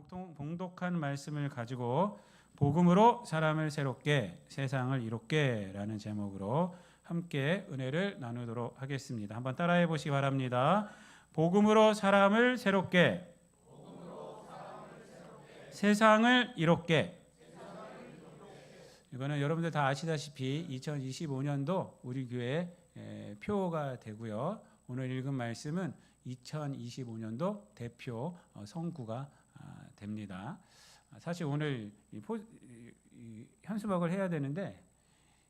봉독한 말씀을 가지고 복음으로 사람을 새롭게 세상을 이롭게라는 제목으로 함께 은혜를 나누도록 하겠습니다. 한번 따라해 보시기 바랍니다. 복음으로 사람을 새롭게, 세상을 이롭게. 이거는 여러분들 다 아시다시피 2025년도 우리 교회 표가 되고요. 오늘 읽은 말씀은 2025년도 대표 성구가 됩니다. 사실 오늘 현수막을 해야 되는데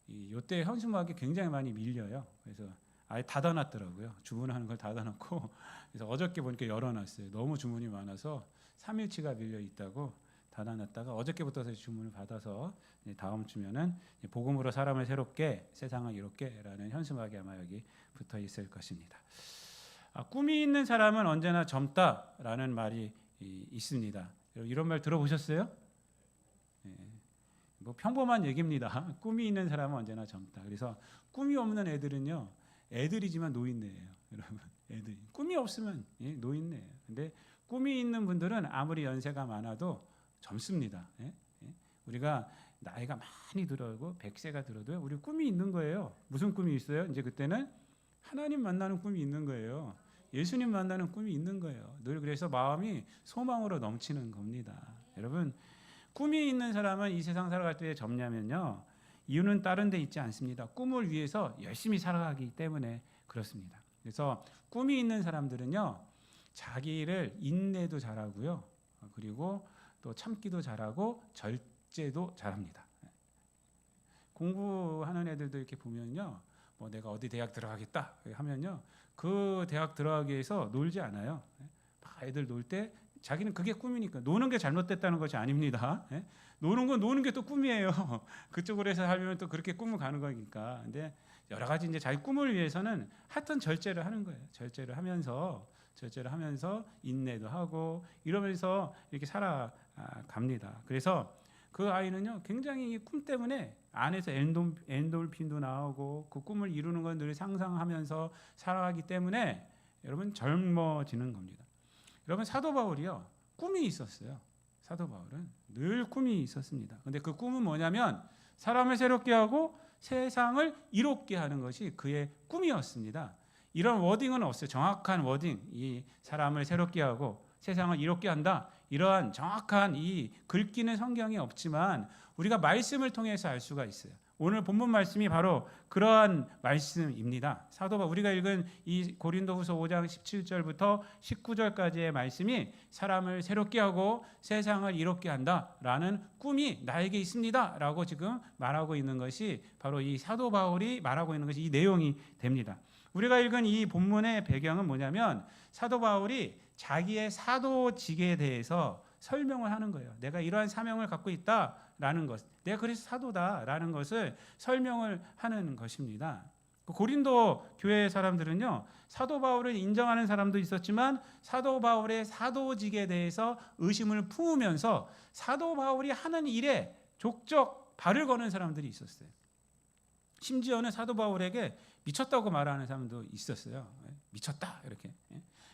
이때 현수막이 굉장히 많이 밀려요. 그래서 아예 닫아놨더라고요. 주문하는 걸 닫아놓고 그래서 어저께 보니까 열어놨어요. 너무 주문이 많아서 3일치가 밀려 있다고 닫아놨다가 어저께부터 다시 주문을 받아서 다음 주면은 복음으로 사람을 새롭게 세상을 이롭게라는 현수막이 아마 여기 붙어 있을 것입니다. 꿈이 있는 사람은 언제나 젊다라는 말이 있습니다. 이런 말 들어보셨어요? 뭐 평범한 얘기입니다. 꿈이 있는 사람은 언제나 젊다. 그래서 꿈이 없는 애들은요, 애들이지만 노인네예요. 여러분, 애들 꿈이 없으면 노인네예요. 근데 꿈이 있는 분들은 아무리 연세가 많아도 젊습니다. 우리가 나이가 많이 들어도 100세가 들어도 우리 꿈이 있는 거예요. 무슨 꿈이 있어요? 이제 그때는 하나님 만나는 꿈이 있는 거예요. 예수님 만나는 꿈이 있는 거예요. 늘 그래서 마음이 소망으로 넘치는 겁니다. 여러분, 꿈이 있는 사람은 이 세상 살아갈 때 젊냐면요, 이유는 다른 데 있지 않습니다. 꿈을 위해서 열심히 살아가기 때문에 그렇습니다. 그래서 꿈이 있는 사람들은요, 자기를 인내도 잘하고요, 그리고 또 참기도 잘하고 절제도 잘합니다. 공부하는 애들도 이렇게 보면요, 뭐 내가 어디 대학 들어가겠다 하면요, 그 대학 들어가기 위해서 놀지 않아요. 애들 놀 때 자기는 그게 꿈이니까. 노는 게 잘못됐다는 것이 아닙니다. 노는 게 또 꿈이에요. 그쪽으로 해서 하려면 또 그렇게 꿈을 가는 거니까. 근데 여러 가지 이제 자기 꿈을 위해서는 하여튼 절제를 하는 거예요. 절제를 하면서 인내도 하고 이러면서 이렇게 살아갑니다. 그래서 그 아이는요, 굉장히 이 꿈 때문에 안에서 엔돌핀도 나오고 그 꿈을 이루는 건 늘 상상하면서 살아가기 때문에 여러분 젊어지는 겁니다. 여러분, 사도 바울이요, 꿈이 있었어요. 사도 바울은 늘 꿈이 있었습니다. 근데 그 꿈은 뭐냐면 사람을 새롭게 하고 세상을 이롭게 하는 것이 그의 꿈이었습니다. 이런 워딩은 없어요. 정확한 워딩, 이 사람을 새롭게 하고 세상을 이롭게 한다, 이러한 정확한 이 글귀는 성경에 없지만 우리가 말씀을 통해서 알 수가 있어요. 오늘 본문 말씀이 바로 그러한 말씀입니다. 사도 바울, 우리가 읽은 이 고린도후서 5장 17절부터 19절까지의 말씀이 사람을 새롭게 하고 세상을 이롭게 한다라는 꿈이 나에게 있습니다라고 지금 말하고 있는 것이 바로 이 사도 바울이 말하고 있는 것이 이 내용이 됩니다. 우리가 읽은 이 본문의 배경은 뭐냐면 사도 바울이 자기의 사도직에 대해서 설명을 하는 거예요. 내가 이러한 사명을 갖고 있다라는 것, 내가 그래서 사도다라는 것을 설명을 하는 것입니다. 고린도 교회 사람들은요, 사도 바울을 인정하는 사람도 있었지만 사도 바울의 사도직에 대해서 의심을 품으면서 사도 바울이 하는 일에 족적 발을 거는 사람들이 있었어요. 심지어는 사도 바울에게 미쳤다고 말하는 사람도 있었어요. 미쳤다 이렇게.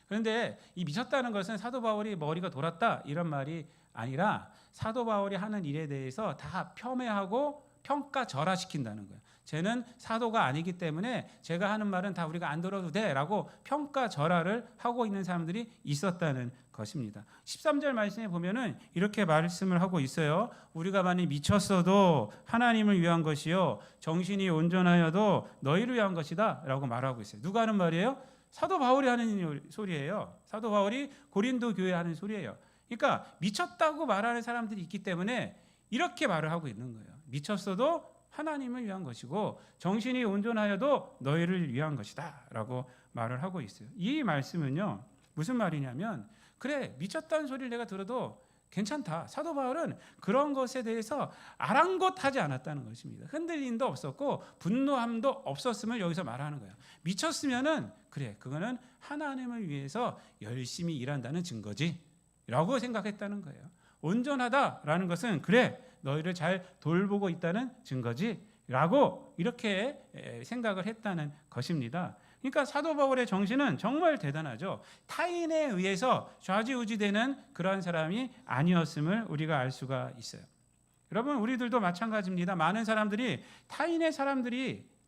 그런데 이 미쳤다는 것은 사도 바울이 머리가 돌았다 이런 말이 아니라 사도 바울이 하는 일에 대해서 다 폄훼하고 평가절하시킨다는 거예요. 쟤는 사도가 아니기 때문에 제가 하는 말은 다 우리가 안 들어도 돼라고 평가절하를 하고 있는 사람들이 있었다는 것입니다. 13절 말씀에 보면은 이렇게 말씀을 하고 있어요. 우리가 많이 미쳤어도 하나님을 위한 것이요 정신이 온전하여도 너희를 위한 것이다 라고 말하고 있어요. 누가 하는 말이에요? 사도 바울이 하는 소리예요. 사도 바울이 고린도 교회에 하는 소리예요. 그러니까 미쳤다고 말하는 사람들이 있기 때문에 이렇게 말을 하고 있는 거예요. 미쳤어도 하나님을 위한 것이고 정신이 온전하여도 너희를 위한 것이다 라고 말을 하고 있어요. 이 말씀은요, 무슨 말이냐면 그래, 미쳤다는 소리를 내가 들어도 괜찮다. 사도 바울은 그런 것에 대해서 아랑곳하지 않았다는 것입니다. 흔들림도 없었고 분노함도 없었음을 여기서 말하는 거예요. 미쳤으면은 그래, 그거는 하나님을 위해서 열심히 일한다는 증거지 라고 생각했다는 거예요. 온전하다라는 것은 그래, 너희를 잘 돌보고 있다는 증거지 라고 이렇게 생각을 했다는 것입니다. 그러니까 사도 바울의 정신은 정말 대단하죠. 타인에 의해서 좌지우지되는 그러한 사람이 아니었음을 우리가 알 수가 있어요. 여러분, 우리들도 마찬가지입니다. 많은 사람들이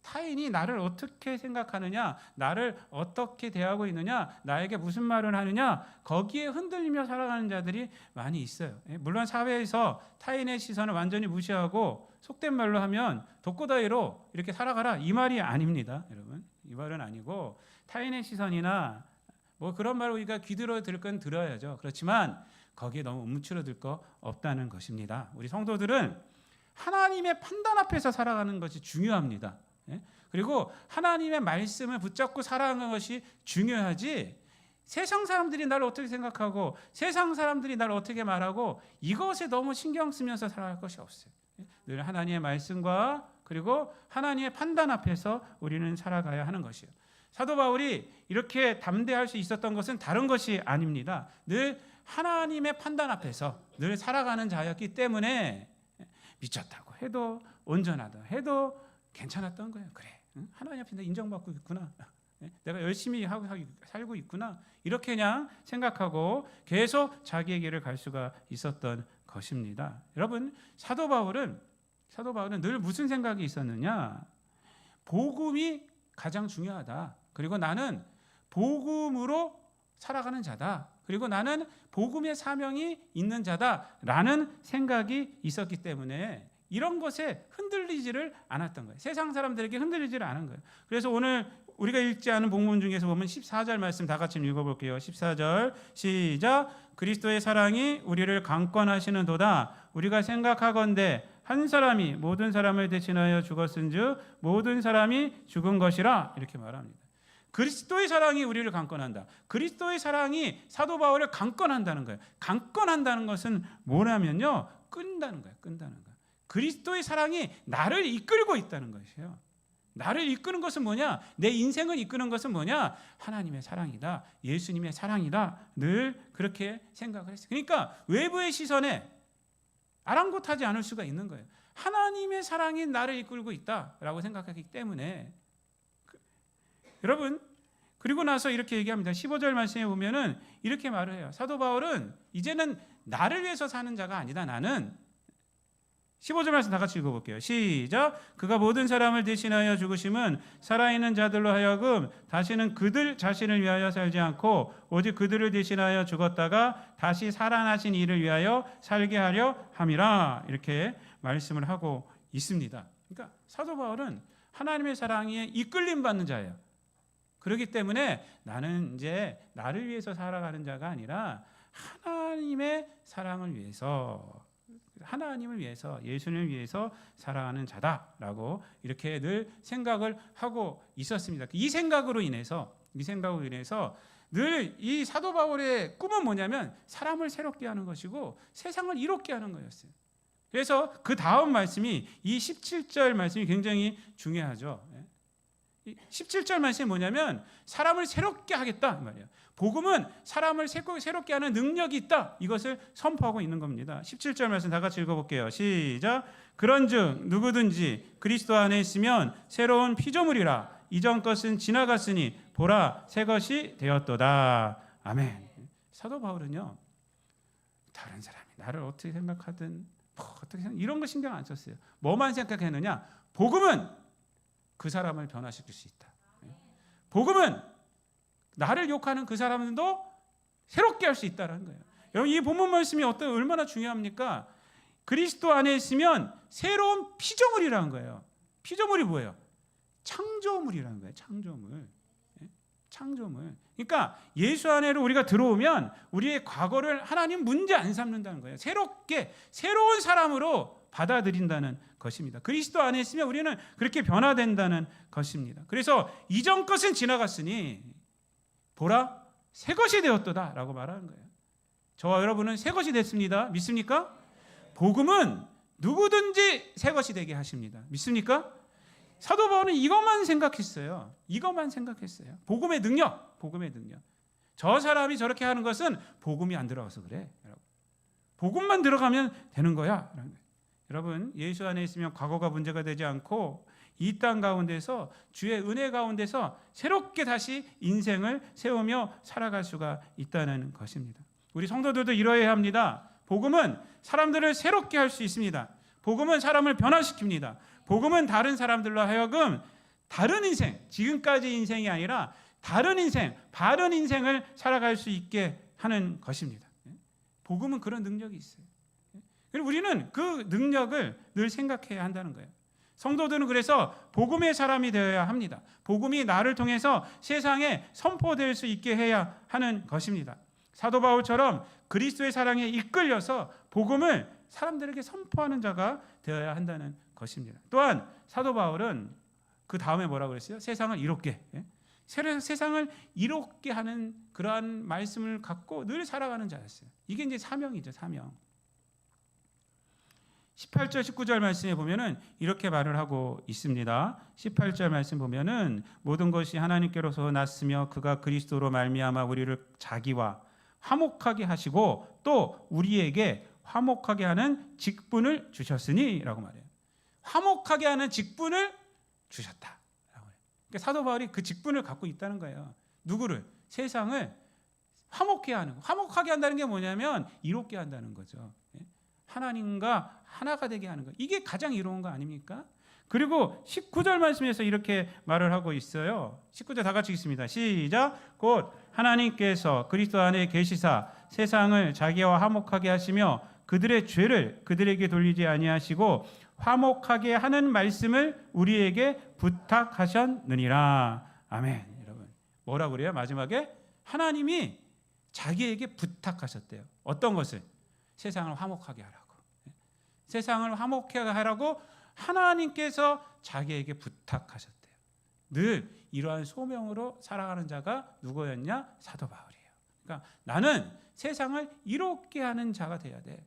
타인이 나를 어떻게 생각하느냐, 나를 어떻게 대하고 있느냐, 나에게 무슨 말을 하느냐, 거기에 흔들리며 살아가는 자들이 많이 있어요. 물론 사회에서 타인의 시선을 완전히 무시하고 속된 말로 하면 독고다이로 이렇게 살아가라, 이 말이 아닙니다. 여러분, 이 말은 아니고 타인의 시선이나 뭐 그런 말 우리가 귀들어 들 건 들어야죠. 그렇지만 거기에 너무 움츠러들 거 없다는 것입니다. 우리 성도들은 하나님의 판단 앞에서 살아가는 것이 중요합니다. 그리고 하나님의 말씀을 붙잡고 살아가는 것이 중요하지, 세상 사람들이 나를 어떻게 생각하고 세상 사람들이 나를 어떻게 말하고 이것에 너무 신경 쓰면서 살아갈 것이 없어요. 늘 하나님의 말씀과 그리고 하나님의 판단 앞에서 우리는 살아가야 하는 것이에요. 사도 바울이 이렇게 담대할 수 있었던 것은 다른 것이 아닙니다. 늘 하나님의 판단 앞에서 늘 살아가는 자였기 때문에 미쳤다고 해도 온전하다 해도 괜찮았던 거예요. 그래, 하나님 앞에 인정받고 있구나, 내가 열심히 하고 살고 있구나, 이렇게 그냥 생각하고 계속 자기의 길을 갈 수가 있었던 것입니다. 여러분, 사도 바울은 늘 무슨 생각이 있었느냐, 복음이 가장 중요하다. 그리고 나는 복음으로 살아가는 자다. 그리고 나는 복음의 사명이 있는 자다라는 생각이 있었기 때문에 이런 것에 흔들리지를 않았던 거예요. 세상 사람들에게 흔들리지를 않은 거예요. 그래서 오늘 우리가 읽지 않은 본문 중에서 보면 14절 말씀 다 같이 읽어볼게요. 14절 시작. 그리스도의 사랑이 우리를 강권하시는 도다. 우리가 생각하건대 한 사람이 모든 사람을 대신하여 죽었은즉 모든 사람이 죽은 것이라, 이렇게 말합니다. 그리스도의 사랑이 우리를 강권한다. 그리스도의 사랑이 사도 바울을 강권한다는 거예요. 강권한다는 것은 뭐냐면요, 끈다는 거예요. 그리스도의 사랑이 나를 이끌고 있다는 것이에요. 나를 이끄는 것은 뭐냐? 내 인생을 이끄는 것은 뭐냐? 하나님의 사랑이다. 예수님의 사랑이다. 늘 그렇게 생각을 했어요. 그러니까 외부의 시선에 아랑곳하지 않을 수가 있는 거예요. 하나님의 사랑이 나를 이끌고 있다라고 생각하기 때문에. 여러분, 그리고 나서 이렇게 얘기합니다. 15절 말씀에 보면은 이렇게 말을 해요. 사도 바울은 이제는 나를 위해서 사는 자가 아니다. 나는 15절 말씀 다 같이 읽어볼게요. 시작. 그가 모든 사람을 대신하여 죽으심은 살아있는 자들로 하여금 다시는 그들 자신을 위하여 살지 않고 오직 그들을 대신하여 죽었다가 다시 살아나신 이를 위하여 살게 하려 함이라, 이렇게 말씀을 하고 있습니다. 그러니까 사도 바울은 하나님의 사랑에 이끌림 받는 자예요. 그렇기 때문에 나는 이제 나를 위해서 살아가는 자가 아니라 하나님의 사랑을 위해서, 하나님을 위해서, 예수님을 위해서 살아가는 자다라고 이렇게 늘 생각을 하고 있었습니다. 이 생각으로 인해서 늘 이 사도 바울의 꿈은 뭐냐면 사람을 새롭게 하는 것이고 세상을 이롭게 하는 거였어요. 그래서 그 다음 말씀이 이 17절 말씀이 굉장히 중요하죠. 17절 말씀이 뭐냐면 사람을 새롭게 하겠다 이 말이에요. 복음은 사람을 새롭게 하는 능력이 있다, 이것을 선포하고 있는 겁니다. 17절 말씀 다 같이 읽어볼게요. 시작. 그런즉 누구든지 그리스도 안에 있으면 새로운 피조물이라. 이전 것은 지나갔으니 보라 새 것이 되었도다. 아멘. 사도 바울은요, 다른 사람이 나를 어떻게 생각하든 이런 거 신경 안 썼어요. 뭐만 생각했느냐, 복음은 그 사람을 변화시킬 수 있다. 복음은 나를 욕하는 그 사람도 새롭게 할 수 있다는 거예요. 여러분, 이 본문 말씀이 얼마나 중요합니까? 그리스도 안에 있으면 새로운 피조물이라는 거예요. 피조물이 뭐예요? 창조물이라는 거예요. 창조물. 그러니까 예수 안에로 우리가 들어오면 우리의 과거를 하나님 문제 안 삼는다는 거예요. 새로운 사람으로 받아들인다는 것입니다. 그리스도 안에 있으면 우리는 그렇게 변화된다는 것입니다. 그래서 이전 것은 지나갔으니 보라 새 것이 되었도다 라고 말하는 거예요. 저와 여러분은 새 것이 됐습니다. 믿습니까? 복음은 누구든지 새 것이 되게 하십니다. 믿습니까? 사도 바울은 이것만 생각했어요. 복음의 능력. 저 사람이 저렇게 하는 것은 복음이 안 들어가서 그래. 복음만 들어가면 되는 거야. 여러분, 예수 안에 있으면 과거가 문제가 되지 않고 이 땅 가운데서 주의 은혜 가운데서 새롭게 다시 인생을 세우며 살아갈 수가 있다는 것입니다. 우리 성도들도 이뤄야 합니다. 복음은 사람들을 새롭게 할 수 있습니다. 복음은 사람을 변화시킵니다. 복음은 다른 사람들로 하여금 다른 인생, 지금까지 인생이 아니라 다른 인생, 바른 인생을 살아갈 수 있게 하는 것입니다. 복음은 그런 능력이 있어요. 그리고 우리는 그 능력을 늘 생각해야 한다는 거예요. 성도들은 그래서 복음의 사람이 되어야 합니다. 복음이 나를 통해서 세상에 선포될 수 있게 해야 하는 것입니다. 사도 바울처럼 그리스도의 사랑에 이끌려서 복음을 사람들에게 선포하는 자가 되어야 한다는 것입니다. 또한 사도 바울은 그 다음에 뭐라고 그랬어요? 세상을 이롭게, 세상을 이롭게 하는 그러한 말씀을 갖고 늘 살아가는 자였어요. 이게 이제 사명이죠, 사명. 18절 19절 말씀에 보면은 이렇게 말을 하고 있습니다. 18절 말씀 보면은 모든 것이 하나님께로서 났으며 그가 그리스도로 말미암아 우리를 자기와 화목하게 하시고 또 우리에게 화목하게 하는 직분을 주셨으니라고 말해요. 화목하게 하는 직분을 주셨다. 그러니까 사도 바울이 그 직분을 갖고 있다는 거예요. 누구를? 세상을 화목하게 하는 거. 화목하게 한다는 게 뭐냐면 이롭게 한다는 거죠. 하나님과 하나가 되게 하는 거. 이게 가장 이로운 거 아닙니까? 그리고 19절 말씀에서 이렇게 말을 하고 있어요. 19절 다 같이 읽습니다. 시작. 곧 하나님께서 그리스도 안에 계시사 세상을 자기와 화목하게 하시며 그들의 죄를 그들에게 돌리지 아니하시고 화목하게 하는 말씀을 우리에게 부탁하셨느니라. 아멘. 여러분, 뭐라고 그래요? 마지막에 하나님이 자기에게 부탁하셨대요. 어떤 것을? 세상을 화목하게 하라고. 세상을 화목하게 하라고 하나님께서 자기에게 부탁하셨대요. 늘 이러한 소명으로 살아가는 자가 누구였냐? 사도 바울이에요. 그러니까 나는 세상을 이롭게 하는 자가 돼야 돼.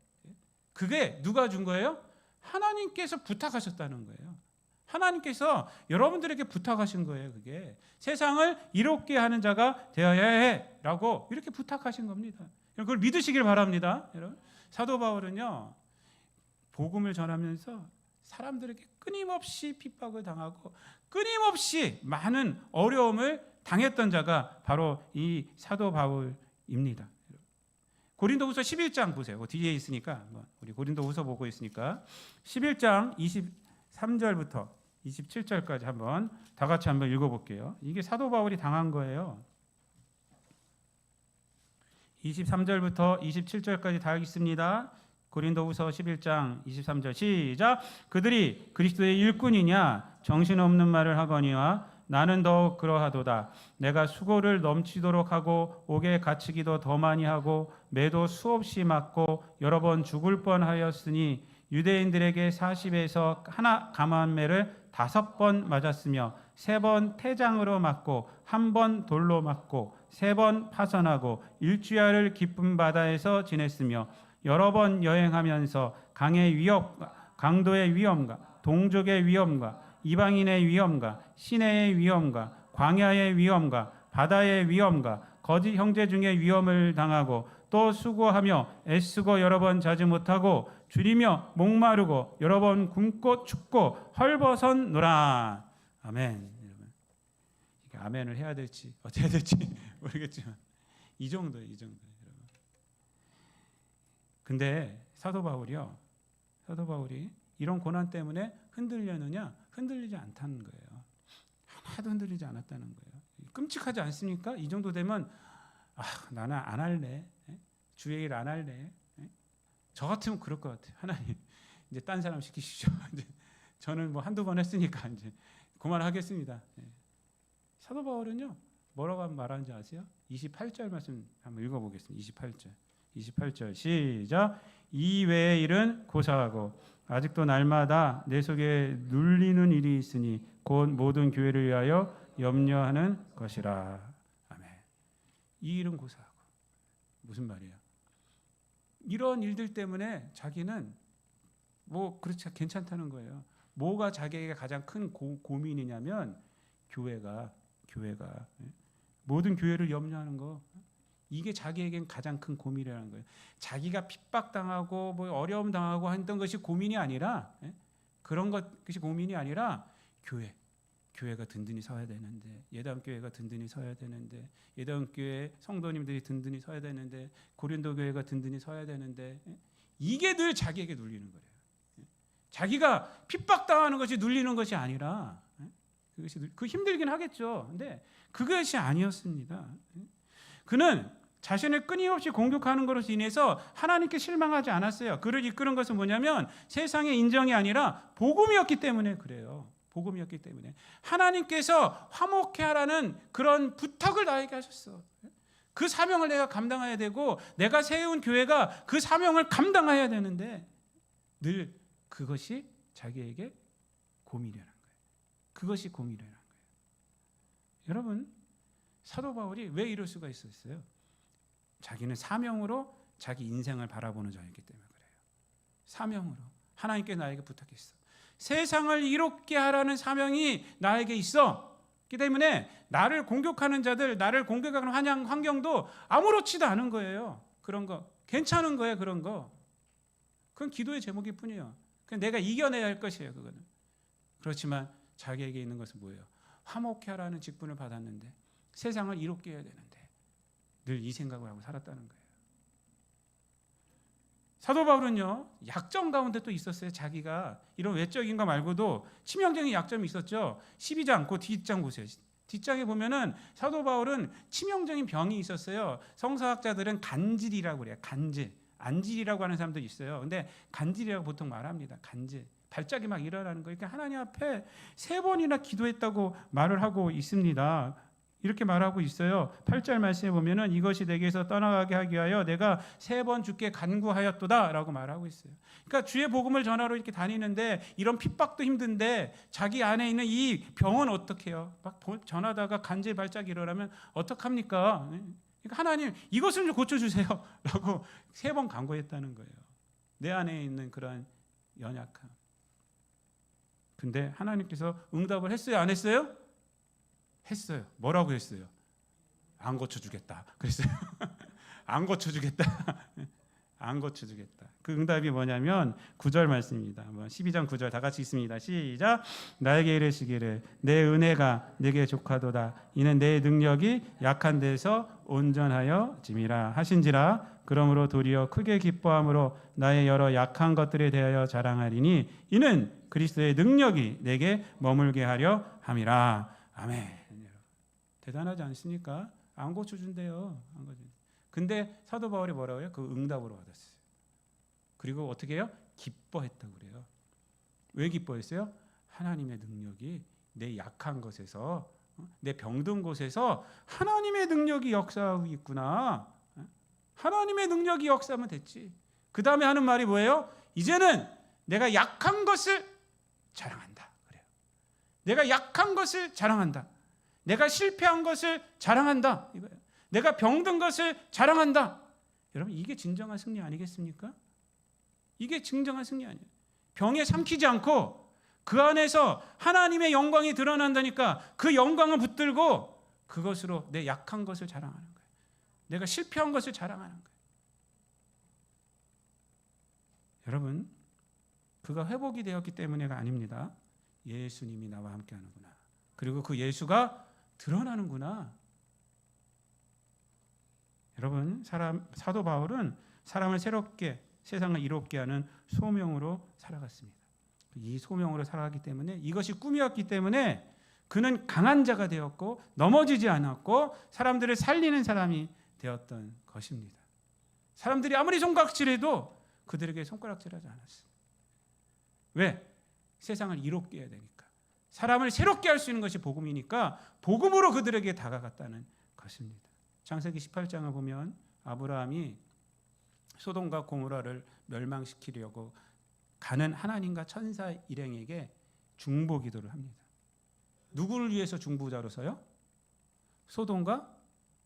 그게 누가 준 거예요? 하나님께서 부탁하셨다는 거예요. 하나님께서 여러분들에게 부탁하신 거예요. 그게 세상을 이롭게 하는 자가 되어야 해라고 이렇게 부탁하신 겁니다. 그걸 믿으시길 바랍니다. 여러분, 사도 바울은요, 복음을 전하면서 사람들에게 끊임없이 핍박을 당하고 끊임없이 많은 어려움을 당했던 자가 바로 이 사도 바울입니다. 고린도후서 11장 보세요. 뒤에 있으니까 우리 고린도후서 보고 있으니까 11장 23절부터 27절까지 한번 다 같이 한번 읽어볼게요. 이게 사도 바울이 당한 거예요. 23절부터 27절까지 다 읽습니다. 고린도후서 11장 23절 시작. 그들이 그리스도의 일꾼이냐 정신없는 말을 하거니와 나는 더욱 그러하도다. 내가 수고를 넘치도록 하고 옥에 갇히기도 더 많이 하고 매도 수없이 맞고 여러 번 죽을 뻔하였으니 유대인들에게 40에서 하나 감한매를 5번 맞았으며 3번 태장으로 맞고 1번 돌로 맞고 3번 파선하고 일주야를 깊은 바다에서 지냈으며 여러 번 여행하면서 강의 위협과 강도의 위험과 동족의 위험과 이방인의 위험과 시내의 위험과 광야의 위험과 바다의 위험과 거짓 형제 중에 위험을 당하고 또 수고하며 애쓰고 여러 번 자지 못하고 줄이며 목마르고 여러 번 굶고 춥고 헐벗었노라. 아멘. 여러분, 아멘을 해야 될지 어떻게 해야 될지 모르겠지만 이 정도예요. 여러분. 근데 사도 바울이 이런 고난 때문에 흔들렸느냐? 흔들리지 않다는 거예요. 하나도 흔들리지 않았다는 거예요. 끔찍하지 않습니까? 이 정도 되면 나는 안 할래. 주의 일 안 할래. 저 같으면 그럴 것 같아요. 하나님, 이제 딴 사람 시키시죠. 이제 저는 뭐 한두 번 했으니까 이제 그만하겠습니다. 사도 바울은요, 뭐라고 말하는지 아세요? 28절 말씀 한번 읽어보겠습니다. 28절 시작. 이 외의 일은 고사하고 아직도 날마다 내 속에 눌리는 일이 있으니 곧 모든 교회를 위하여 염려하는 것이라. 아멘. 이 일은 고사하고. 무슨 말이에요? 이런 일들 때문에 자기는 뭐 그렇지 괜찮다는 거예요. 뭐가 자기에게 가장 큰 고민이냐면 교회가 모든 교회를 염려하는 거. 이게 자기에겐 가장 큰 고민이라는 거예요. 자기가 핍박당하고 뭐 어려움 당하고 했던 것이 고민이 아니라 그런 것이 고민이 아니라 교회가 든든히 서야 되는데, 예담교회가 든든히 서야 되는데, 예담교회 성도님들이 든든히 서야 되는데, 고린도 교회가 든든히 서야 되는데, 이게 늘 자기에게 눌리는 거예요. 자기가 핍박당하는 것이 눌리는 것이 아니라, 그 힘들긴 하겠죠. 근데 그것이 아니었습니다. 그는 자신을 끊임없이 공격하는 것으로 인해서 하나님께 실망하지 않았어요. 그를 이끄는 것은 뭐냐면 세상의 인정이 아니라 복음이었기 때문에 그래요. 복음이었기 때문에 하나님께서 화목해 하라는 그런 부탁을 나에게 하셨어. 그 사명을 내가 감당해야 되고 내가 세운 교회가 그 사명을 감당해야 되는데 늘 그것이 자기에게 고민이라는 거예요. 그것이 고민이라는 거예요. 여러분, 사도 바울이 왜 이럴 수가 있었어요? 자기는 사명으로 자기 인생을 바라보는 자였기 때문에 그래요. 사명으로 하나님께 나에게 부탁했어. 세상을 이롭게 하라는 사명이 나에게 있었기 때문에 나를 공격하는 자들, 나를 공격하는 환경도 아무렇지도 않은 거예요. 그런 거 괜찮은 거예요. 그런 거 그건 기도의 제목일 뿐이에요. 그냥 내가 이겨내야 할 것이에요. 그거는. 그렇지만 자기에게 있는 것은 뭐예요? 화목해 하라는 직분을 받았는데 세상을 이롭게 해야 되는데 늘 이 생각을 하고 살았다는 거예요. 사도 바울은요, 약점 가운데 또 있었어요. 자기가 이런 외적인 거 말고도 치명적인 약점이 있었죠. 12장 그 뒷장 보세요. 뒷장에 보면은 사도 바울은 치명적인 병이 있었어요. 성서학자들은 간질이라고 그래요. 간질, 안질이라고 하는 사람도 있어요. 근데 간질이라고 보통 말합니다. 간질, 발작이 막 일어나는 거. 그러니까 하나님 앞에 3번이나 기도했다고 말을 하고 있습니다. 이렇게 말하고 있어요. 8절 말씀에 보면은 이것이 내게서 떠나가게 하기 위하여 내가 3번 주께 간구하였도다 라고 말하고 있어요. 그러니까 주의 복음을 전하러 이렇게 다니는데 이런 핍박도 힘든데 자기 안에 있는 이 병은 어떻게 해요? 막 전하다가 간질 발작이 일어나면 어떡합니까? 그러니까 하나님 이것을 좀 고쳐주세요 라고 3번 간구했다는 거예요. 내 안에 있는 그런 연약함. 근데 하나님께서 응답을 했어요? 안 했어요? 했어요. 뭐라고 했어요? 안 고쳐주겠다. 그랬어요. 안 고쳐주겠다. 안 고쳐주겠다. 그 응답이 뭐냐면 9절 말씀입니다. 12장 9절 다 같이 있습니다. 시작. 나에게 이르시기를 내 은혜가 내게 족하도다. 이는 내 능력이 약한 데서 온전하여 짐이라 하신지라. 그러므로 도리어 크게 기뻐함으로 나의 여러 약한 것들에 대하여 자랑하리니 이는 그리스도의 능력이 내게 머물게 하려 함이라. 아멘. 대단하지 않습니까? 안 고쳐준대요. 안 고쳐준대요. 근데 사도 바울이 뭐라고 해요? 그 응답으로 받았어요. 그리고 어떻게 해요? 기뻐했다고 그래요. 왜 기뻐했어요? 하나님의 능력이 내 약한 것에서, 내 병든 곳에서 하나님의 능력이 역사하고 있구나. 하나님의 능력이 역사하면 됐지. 그 다음에 하는 말이 뭐예요? 이제는 내가 약한 것을 자랑한다. 그래요. 내가 약한 것을 자랑한다. 내가 실패한 것을 자랑한다. 이거예요. 내가 병든 것을 자랑한다. 여러분 이게 진정한 승리 아니겠습니까? 이게 진정한 승리 아니에요. 병에 삼키지 않고 그 안에서 하나님의 영광이 드러난다니까 그 영광을 붙들고 그것으로 내 약한 것을 자랑하는 거예요. 내가 실패한 것을 자랑하는 거예요. 여러분 그가 회복이 되었기 때문에가 아닙니다. 예수님이 나와 함께 하는구나. 그리고 그 예수가 드러나는구나. 여러분 사도 바울은 사람을 새롭게 세상을 이롭게 하는 소명으로 살아갔습니다. 이 소명으로 살아가기 때문에 이것이 꿈이었기 때문에 그는 강한 자가 되었고 넘어지지 않았고 사람들을 살리는 사람이 되었던 것입니다. 사람들이 아무리 손가락질해도 그들에게 손가락질하지 않았어요. 왜? 세상을 이롭게 해야 되니까. 사람을 새롭게 할 수 있는 것이 복음이니까 복음으로 그들에게 다가갔다는 것입니다. 창세기 18장을 보면 아브라함이 소돔과 고모라를 멸망시키려고 가는 하나님과 천사 일행에게 중보 기도를 합니다. 누구를 위해서 중보자로서요? 소돔과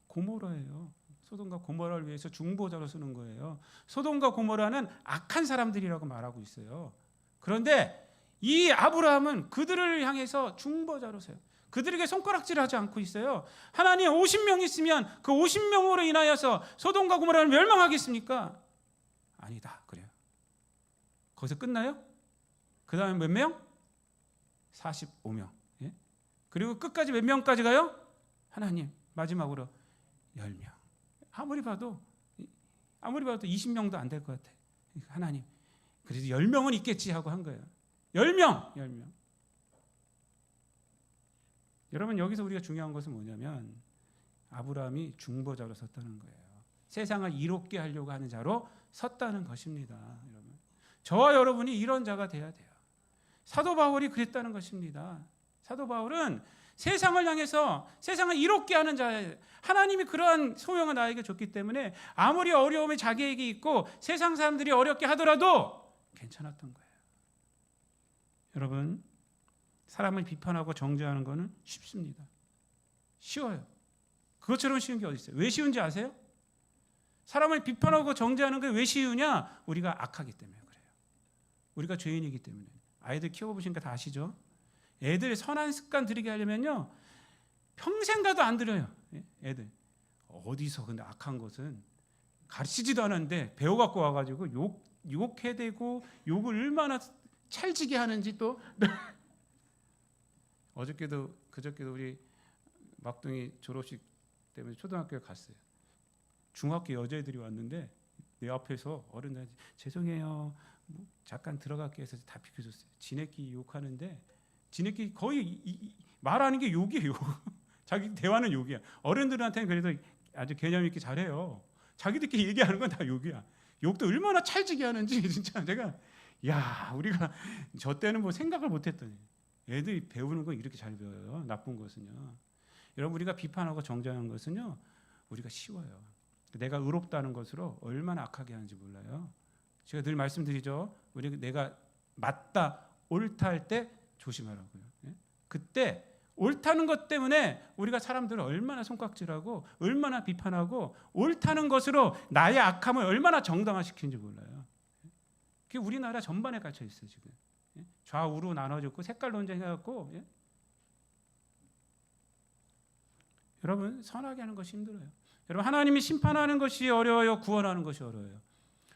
고모라예요. 소돔과 고모라를 위해서 중보자로 쓰는 거예요. 소돔과 고모라는 악한 사람들이라고 말하고 있어요. 그런데 이 아브라함은 그들을 향해서 중보자로서요. 그들에게 손가락질하지 않고 있어요. 하나님 50명 있으면 그 50명으로 인하여서 소돔과 고모라를 멸망하겠습니까? 아니다. 그래요. 거기서 끝나요? 그 다음에 몇 명? 45명. 예? 그리고 끝까지 몇 명까지 가요? 하나님 마지막으로 10명. 아무리 봐도 20명도 안 될 것 같아. 하나님 그래도 10명은 있겠지 하고 한 거예요. 10명. 여러분 여기서 우리가 중요한 것은 뭐냐면 아브라함이 중보자로 섰다는 거예요. 세상을 이롭게 하려고 하는 자로 섰다는 것입니다. 여러분. 저와 여러분이 이런 자가 돼야 돼요. 사도 바울이 그랬다는 것입니다. 사도 바울은 세상을 향해서 세상을 이롭게 하는 자예요. 하나님이 그러한 소명을 나에게 줬기 때문에 아무리 어려움이 자기에게 있고 세상 사람들이 어렵게 하더라도 괜찮았던 거예요. 여러분 사람을 비판하고 정죄하는 것은 쉽습니다. 쉬워요. 그것처럼 쉬운 게 어디 있어요? 왜 쉬운지 아세요? 사람을 비판하고 정죄하는 게 왜 쉬우냐? 우리가 악하기 때문에 그래요. 우리가 죄인이기 때문에. 아이들 키워보시니까 다 아시죠? 애들 선한 습관 들이게 하려면요 평생 가도 안 들어요. 애들 어디서 근데 악한 것은 가르치지도 않았는데 배워갖고 와가지고 욕해대고 욕을 얼마나 찰지게 하는지 또 어저께도 그저께도 우리 막둥이 졸업식 때문에 초등학교에 갔어요. 중학교 여자애들이 왔는데 내 앞에서 어른들 죄송해요 잠깐 들어갈게 해서 다 비켜줬어요. 지네끼리 욕하는데 지네끼리 거의 말하는 게 욕이에요. 자기 대화는 욕이야. 어른들한테는 그래도 아주 개념 있게 잘해요. 자기들끼리 얘기하는 건 다 욕이야. 욕도 얼마나 찰지게 하는지 진짜 제가 야 우리가 저 때는 뭐 생각을 못했더니 애들이 배우는 거 이렇게 잘 배워요. 나쁜 것은요. 여러분 우리가 비판하고 정죄하는 것은요 우리가 쉬워요. 내가 의롭다는 것으로 얼마나 악하게 하는지 몰라요. 제가 늘 말씀드리죠. 내가 맞다 옳다 할 때 조심하라고요. 그때 옳다는 것 때문에 우리가 사람들을 얼마나 손깍질하고 얼마나 비판하고 옳다는 것으로 나의 악함을 얼마나 정당화시키는지 몰라요. 그게 우리나라 전반에 갇혀 있어요 지금. 좌우로 나눠졌고 색깔 논쟁해갖고 여러분 선하게 하는 것이 힘들어요. 여러분 하나님이 심판하는 것이 어려워요? 구원하는 것이 어려워요?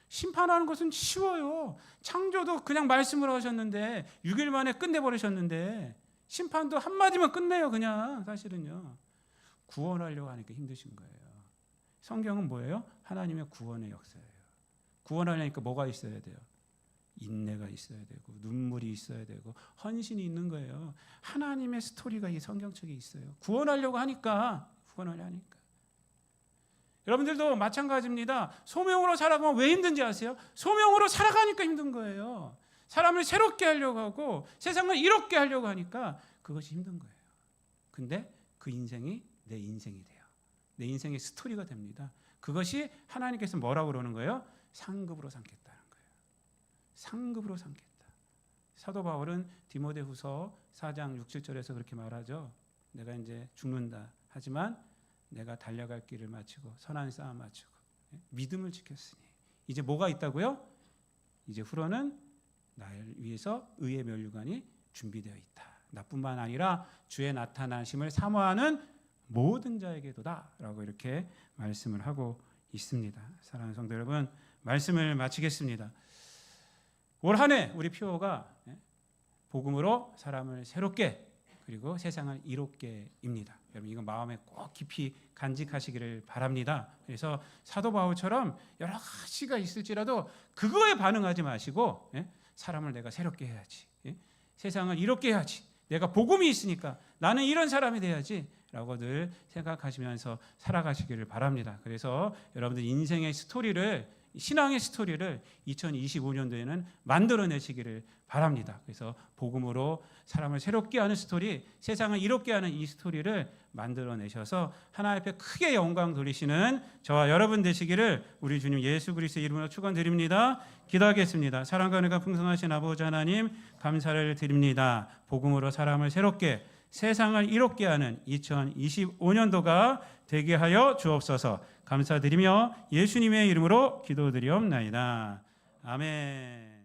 심판하는 것은 쉬워요. 창조도 그냥 말씀을 하셨는데 6일 만에 끝내버리셨는데 심판도 한마디면 끝내요. 그냥 사실은요. 구원하려고 하니까 힘드신 거예요. 성경은 뭐예요? 하나님의 구원의 역사예요. 구원하려니까 뭐가 있어야 돼요? 인내가 있어야 되고 눈물이 있어야 되고 헌신이 있는 거예요. 하나님의 스토리가 이 성경책에 있어요. 구원하려고 하니까 여러분들도 마찬가지입니다. 소명으로 살아가면 왜 힘든지 아세요? 소명으로 살아가니까 힘든 거예요. 사람을 새롭게 하려고 하고 세상을 이롭게 하려고 하니까 그것이 힘든 거예요. 근데 그 인생이 내 인생이 돼요. 내 인생의 스토리가 됩니다. 그것이 하나님께서 뭐라고 그러는 거예요? 상급으로 삼겠다는 거예요. 상급으로 삼겠다. 사도 바울은 디모데후서 4장 6, 7절에서 그렇게 말하죠. 내가 이제 죽는다. 하지만 내가 달려갈 길을 마치고 선한 싸움 마치고 믿음을 지켰으니 이제 뭐가 있다고요? 이제 후로는 나를 위해서 의의 면류관이 준비되어 있다. 나뿐만 아니라 주의 나타나심을 사모하는 모든 자에게도다 라고 이렇게 말씀을 하고 있습니다. 사랑하는 성도 여러분, 말씀을 마치겠습니다. 올 한 해 우리 표어가 복음으로 사람을 새롭게 그리고 세상을 이롭게입니다. 여러분 이거 마음에 꼭 깊이 간직하시기를 바랍니다. 그래서 사도 바울처럼 여러 가지가 있을지라도 그거에 반응하지 마시고 사람을 내가 새롭게 해야지, 세상을 이롭게 해야지, 내가 복음이 있으니까 나는 이런 사람이 돼야지 라고 늘 생각하시면서 살아가시기를 바랍니다. 그래서 여러분들 인생의 스토리를 신앙의 스토리를 2025년도에는 만들어내시기를 바랍니다. 그래서 복음으로 사람을 새롭게 하는 스토리, 세상을 이롭게 하는 이 스토리를 만들어내셔서 하나님 앞에 크게 영광 돌리시는 저와 여러분 되시기를 우리 주님 예수 그리스도의 이름으로 축원드립니다. 기도하겠습니다. 사랑과 은혜가 풍성하신 아버지 하나님 감사를 드립니다. 복음으로 사람을 새롭게 세상을 이롭게 하는 2025년도가 되게 하여 주옵소서. 감사드리며 예수님의 이름으로 기도드리옵나이다. 아멘.